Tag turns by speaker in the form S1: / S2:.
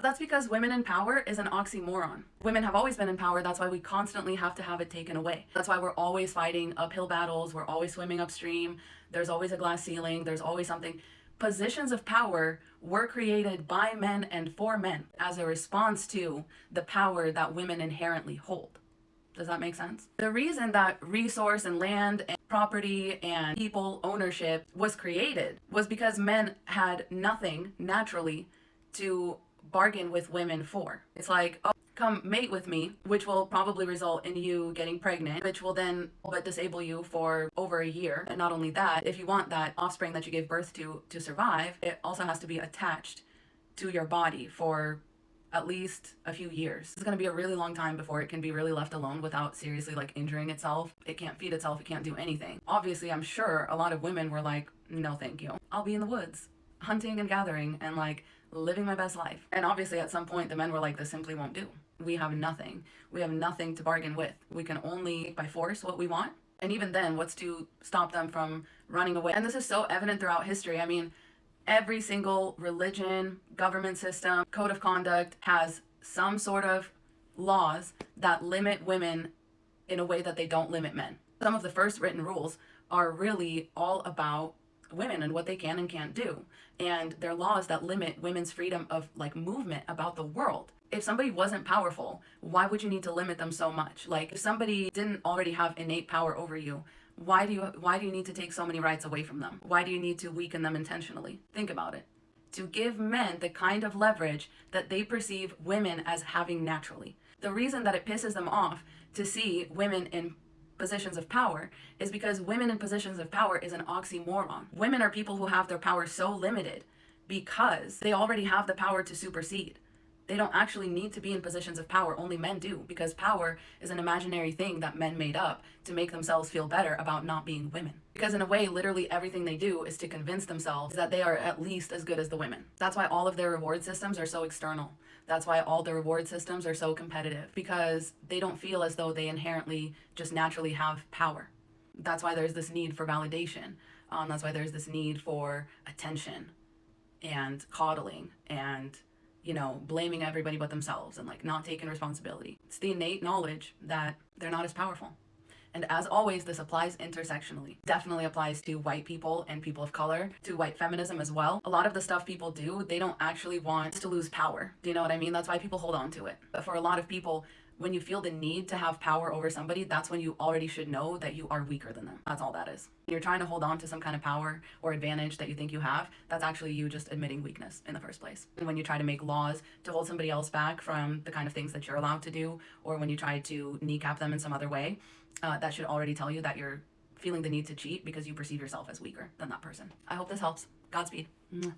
S1: That's because women in power is an oxymoron. Women have always been in power. That's why we constantly have to have it taken away. That's why we're always fighting uphill battles. We're always swimming upstream. There's always a glass ceiling. There's always something. Positions of power were created by men and for men as a response to the power that women inherently hold. Does that make sense? The reason that resource and land and property and people ownership was created was because men had nothing naturally to bargain with women for. It's like, oh, come mate with me, which will probably result in you getting pregnant, which will then but disable you for over a year. And not only that, if you want that offspring that you gave birth to survive, it also has to be attached to your body for at least a few years. It's going to be a really long time before it can be really left alone without seriously like injuring itself. It can't feed itself. It can't do anything. Obviously, I'm sure a lot of women were like, no, thank you. I'll be in the woods hunting and gathering and like living my best life. And obviously at some point the men were like, this simply won't do. We have nothing. We have nothing to bargain with. We can only by force what we want. And even then, what's to stop them from running away? And this is so evident throughout history. I mean, every single religion, government system, code of conduct has some sort of laws that limit women in a way that they don't limit men. Some of the first written rules are really all about women and what they can and can't do. And they're laws that limit women's freedom of like movement about the world. If somebody wasn't powerful, why would you need to limit them so much? Like if somebody didn't already have innate power over you, why do you need to take so many rights away from them? Why do you need to weaken them intentionally? Think about it. To give men the kind of leverage that they perceive women as having naturally. The reason that it pisses them off to see women in positions of power is because women in positions of power is an oxymoron. Women are people who have their power so limited because they already have the power to supersede. They don't actually need to be in positions of power. Only men do, because power is an imaginary thing that men made up to make themselves feel better about not being women. Because in a way, literally everything they do is to convince themselves that they are at least as good as the women. That's why all of their reward systems are so external. That's why all the reward systems are so competitive, because they don't feel as though they inherently just naturally have power. That's why there's this need for validation. That's why there's this need for attention and coddling and blaming everybody but themselves and like not taking responsibility. It's the innate knowledge that they're not as powerful. And as always, this applies intersectionally. Definitely applies to white people and people of color, to white feminism as well. A lot of the stuff people do, they don't actually want to lose power. Do you know what I mean? That's why people hold on to it. But for a lot of people, when you feel the need to have power over somebody, that's when you already should know that you are weaker than them. That's all that is. You're trying to hold on to some kind of power or advantage that you think you have. That's actually you just admitting weakness in the first place. And when you try to make laws to hold somebody else back from the kind of things that you're allowed to do, or when you try to kneecap them in some other way, that should already tell you that you're feeling the need to cheat because you perceive yourself as weaker than that person. I hope this helps. Godspeed. Mwah.